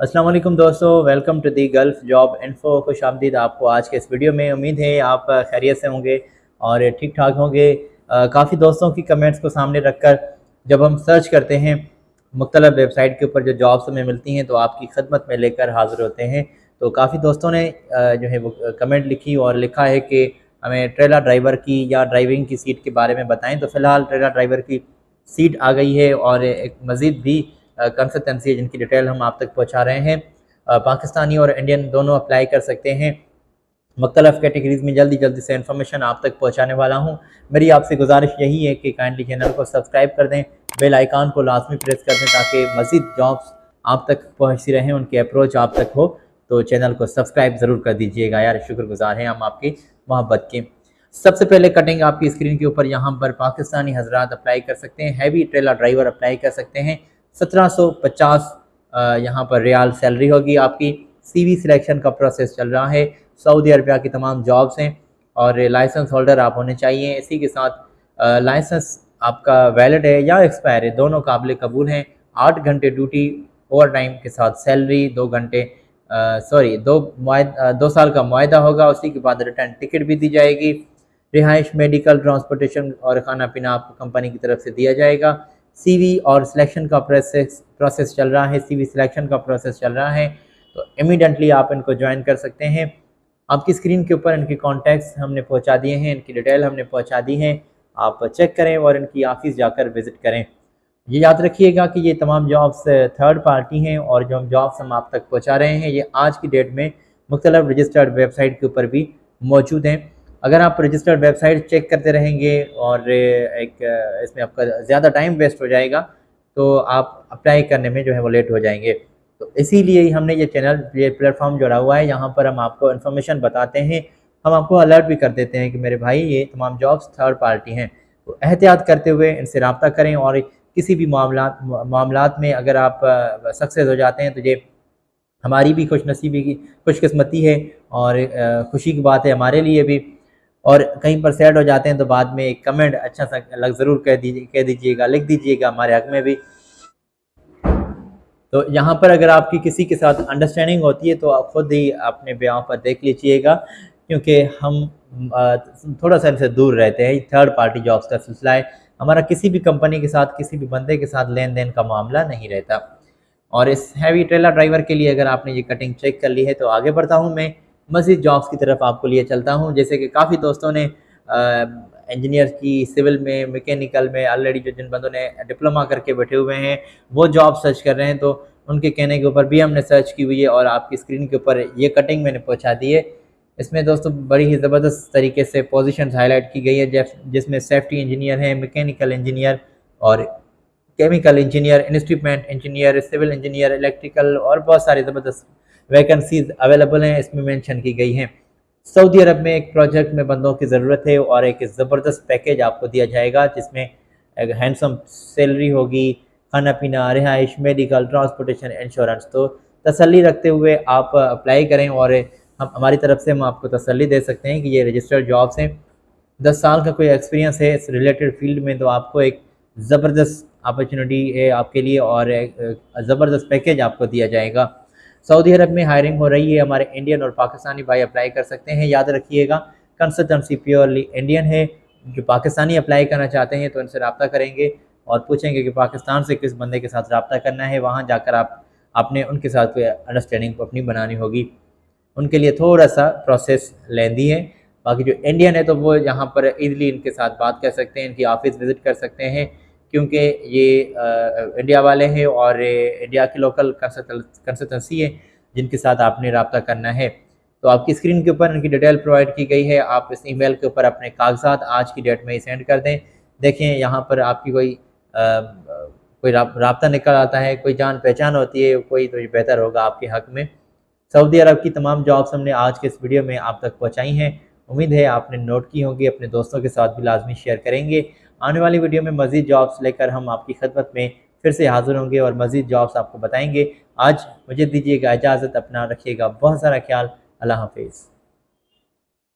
अस्सलाम वालेकुम दोस्तों, welcome to the Gulf Job Info. खुश आमदीद आपको आज के इस वीडियो में। उम्मीद है आप खैरियत से होंगे और ठीक ठाक होंगे। काफ़ी दोस्तों की कमेंट्स को सामने रखकर जब हम सर्च करते हैं मुख्तलिफ़ वेबसाइट के ऊपर जो जॉब्स हमें मिलती हैं तो आपकी खदमत में लेकर हाज़िर होते हैं। तो काफ़ी दोस्तों ने जो है वो कमेंट लिखी और लिखा है कि हमें ट्रेलर ड्राइवर की या ड्राइविंग की सीट के बारे में बताएँ। तो फ़िलहाल ट्रेलर ड्राइवर की सीट आ गई है और एक मज़ीद भी कंसल्टेंसी है जिनकी डिटेल हम आप तक पहुँचा रहे हैं। पाकिस्तानी और इंडियन दोनों अप्लाई कर सकते हैं। मुख्तलिफ़ कैटेगरीज़ में जल्दी जल्दी से इन्फॉर्मेशन आप तक पहुँचाने वाला हूँ। मेरी आपसे गुजारिश यही है कि काइंडली चैनल को सब्सक्राइब कर दें, बेल आइकन को लाजमी प्रेस कर दें ताकि मज़ीद जॉब्स आप तक पहुँचती रहें, उनकी अप्रोच आप तक हो। तो चैनल को सब्सक्राइब ज़रूर कर दीजिएगा यार, शुक्रगुज़ार हैं हम आपकी मोहब्बत के। सबसे पहले कटिंग आपकी स्क्रीन के ऊपर यहाँ पर पाकिस्तानी हजरात अप्लाई कर सकते हैं, हैवी ट्रेलर ड्राइवर अप्लाई कर सकते हैं। 1750 यहाँ पर रियाल सैलरी होगी आपकी। सीवी सिलेक्शन का प्रोसेस चल रहा है। सऊदी अरबिया की तमाम जॉब्स हैं और लाइसेंस होल्डर आप होने चाहिए। इसी के साथ लाइसेंस आपका वैलिड है या एक्सपायर है, दोनों काबिल कबूल हैं। 8 घंटे ड्यूटी ओवर टाइम के साथ सैलरी, 2 घंटे 2 साल का मुआहदा होगा। उसी के बाद रिटर्न टिकट भी दी जाएगी। रिहाइश, मेडिकल, ट्रांसपोर्टेशन और खाना पीना आपको कंपनी की तरफ से दिया जाएगा। सीवी और सिलेक्शन का प्रोसेस चल रहा है। सीवी सिलेक्शन का प्रोसेस चल रहा है तो इमीडिएटली आप इनको ज्वाइन कर सकते हैं। आपकी स्क्रीन के ऊपर इनके कॉन्टैक्ट्स हमने पहुंचा दिए हैं, इनकी डिटेल हमने पहुंचा दी है। आप चेक करें और इनकी ऑफिस जाकर विज़िट करें। ये याद रखिएगा कि ये तमाम जॉब्स थर्ड पार्टी हैं और जो जॉब्स हम आप तक पहुँचा रहे हैं ये आज की डेट में मुख्तलिफ रजिस्टर्ड वेबसाइट के ऊपर भी मौजूद हैं। अगर आप रजिस्टर्ड वेबसाइट चेक करते रहेंगे और इसमें आपका ज़्यादा टाइम वेस्ट हो जाएगा तो आप अप्लाई करने में जो है वो लेट हो जाएंगे। तो इसीलिए ही हमने ये प्लेटफॉर्म जोड़ा हुआ है। यहाँ पर हम आपको इन्फॉर्मेशन बताते हैं, हम आपको अलर्ट भी कर देते हैं कि मेरे भाई ये तमाम जॉब्स थर्ड पार्टी हैं। तो एहतियात करते हुए इनसे रब्ता करें और किसी भी मामलात में अगर आप सक्सेस हो जाते हैं तो ये हमारी भी खुशनसीबी की खुशकिस्मती है और खुशी की बात है हमारे लिए भी। और कहीं पर सैड हो जाते हैं तो बाद में एक कमेंट अच्छा सा लग ज़रूर कह दीजिएगा, लिख दीजिएगा हमारे हक़ में भी। तो यहाँ पर अगर आपकी किसी के साथ अंडरस्टैंडिंग होती है तो आप खुद ही अपने बयान पर देख लीजिएगा, क्योंकि हम थोड़ा सा इनसे दूर रहते हैं। थर्ड पार्टी जॉब्स का सिलसिला है, हमारा किसी भी कंपनी के साथ, किसी भी बंदे के साथ लेन देन का मामला नहीं रहता। और इस हैवी ट्रेलर ड्राइवर के लिए अगर आपने ये कटिंग चेक कर ली है तो आगे बढ़ता हूँ मैं, मज़ीद जॉब्स की तरफ आपको लिए चलता हूँ। जैसे कि काफ़ी दोस्तों ने इंजीनियर की, सिविल में, मैकेनिकल में ऑलरेडी जो जिन बंदों ने डिप्लोमा करके बैठे हुए हैं वो जॉब सर्च कर रहे हैं, तो उनके कहने के ऊपर भी हमने सर्च की हुई है और आपकी स्क्रीन के ऊपर ये कटिंग मैंने पहुँचा दी है। इसमें दोस्तों बड़ी ही ज़बरदस्त तरीके से पोजीशंस हाईलाइट की गई है, जिसमें सेफ्टी इंजीनियर है, मैकेनिकल इंजीनियर और chemical engineer, instrument engineer, civil engineer, electrical और बहुत सारी ज़बरदस्त वैकेंसीज अवेलेबल हैं, इसमें मेंशन की गई हैं। सऊदी अरब में एक प्रोजेक्ट में बंदों की ज़रूरत है और एक ज़बरदस्त पैकेज आपको दिया जाएगा जिसमें एक हैंडसम सैलरी होगी, खाना पीना, रिहाइश, मेडिकल, ट्रांसपोर्टेशन, इंश्योरेंस। तो तसल्ली रखते हुए आप अप्लाई करें और हम हमारी तरफ से हम आपको तसल्ली दे सकते हैं कि ये रजिस्टर्ड जॉब्स हैं। 10 साल का कोई एक्सपीरियंस है इस रिलेटेड फील्ड में तो आपको एक ज़बरदस्त अपॉर्चुनिटी है आपके लिए और एक ज़बरदस्त पैकेज आपको दिया जाएगा। सऊदी अरब में हायरिंग हो रही है, हमारे इंडियन और पाकिस्तानी भाई अप्लाई कर सकते हैं। याद रखिएगा कंसल्टेंसी प्योरली इंडियन है। जो पाकिस्तानी अप्लाई करना चाहते हैं तो इनसे रब्ता करेंगे और पूछेंगे कि पाकिस्तान से किस बंदे के साथ रब्ता करना है। वहाँ जाकर आपने उनके साथ कोई अंडरस्टैंडिंग अपनी बनानी होगी। उनके लिए थोड़ा सा प्रोसेस लेंदी है। बाकी जो इंडियन है तो वो यहाँ पर ईज़िली इनके साथ बात कर सकते हैं, इनकी ऑफ़िस विज़िट कर सकते हैं, क्योंकि ये इंडिया वाले हैं और इंडिया की लोकल कंसल्टेंसी है जिनके साथ आपने रब्ता करना है। तो आपकी स्क्रीन के ऊपर इनकी डिटेल प्रोवाइड की गई है। आप इस ईमेल के ऊपर अपने कागजात आज की डेट में ही सेंड कर दें। देखें यहाँ पर आपकी कोई राब्ता निकल आता है, कोई जान पहचान होती है कोई, तो ये बेहतर होगा आपके हक़ में। सऊदी अरब की तमाम जॉब्स हमने आज के इस वीडियो में आप तक पहुँचाई हैं। उम्मीद है आपने नोट की होंगी, अपने दोस्तों के साथ भी लाजमी शेयर करेंगे। आने वाली वीडियो में मज़ीद जॉब्स लेकर हम आपकी खिदमत में फिर से हाज़िर होंगे और मज़ीद जॉब्स आपको बताएंगे। आज मुझे दीजिएगा इजाज़त, अपना रखिएगा बहुत सारा ख्याल। अल्लाह हाफ़िज़।